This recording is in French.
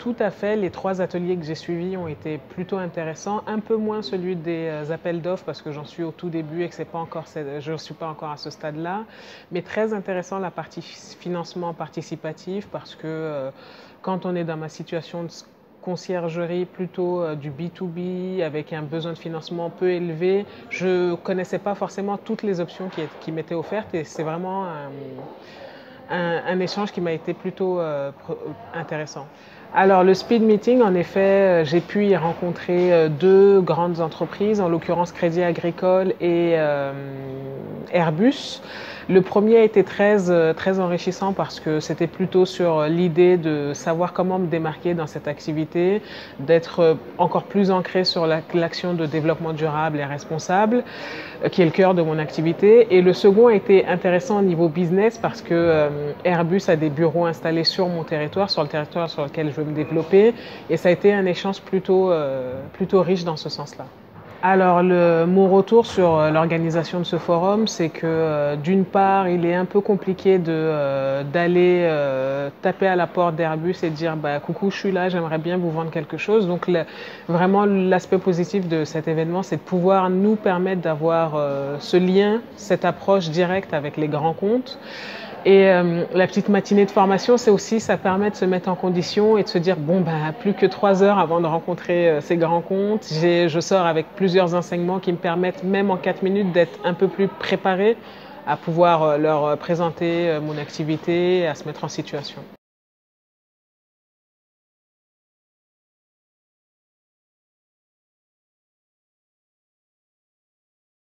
tout à fait. Les 3 ateliers que j'ai suivis ont été plutôt intéressants. Un peu moins celui des appels d'offres parce que j'en suis au tout début et que je ne suis pas encore à ce stade-là. Mais très intéressant la partie financement participatif parce que quand on est dans ma situation de conciergerie plutôt du B2B avec un besoin de financement peu élevé, je ne connaissais pas forcément toutes les options qui m'étaient offertes et c'est vraiment un échange qui m'a été plutôt intéressant. Alors le speed meeting, en effet, j'ai pu y rencontrer 2 grandes entreprises, en l'occurrence Crédit Agricole et Airbus. Le premier a été très enrichissant parce que c'était plutôt sur l'idée de savoir comment me démarquer dans cette activité, d'être encore plus ancré sur l'action de développement durable et responsable, qui est le cœur de mon activité. Et le second a été intéressant au niveau business parce que Airbus a des bureaux installés sur mon territoire, sur le territoire sur lequel je veux me développer. Et ça a été un échange plutôt riche dans ce sens-là. Alors, mon retour sur l'organisation de ce forum, c'est que d'une part, il est un peu compliqué d'aller taper à la porte d'Airbus et dire bah, coucou, je suis là, j'aimerais bien vous vendre quelque chose. Donc, vraiment, l'aspect positif de cet événement, c'est de pouvoir nous permettre d'avoir ce lien, cette approche directe avec les grands comptes. Et la petite matinée de formation, c'est aussi, ça permet de se mettre en condition et de se dire, bon, ben, plus que 3 heures avant de rencontrer ces grands comptes. Je sors avec plusieurs enseignements qui me permettent, même en 4 minutes, d'être un peu plus préparé à pouvoir leur présenter mon activité, à se mettre en situation.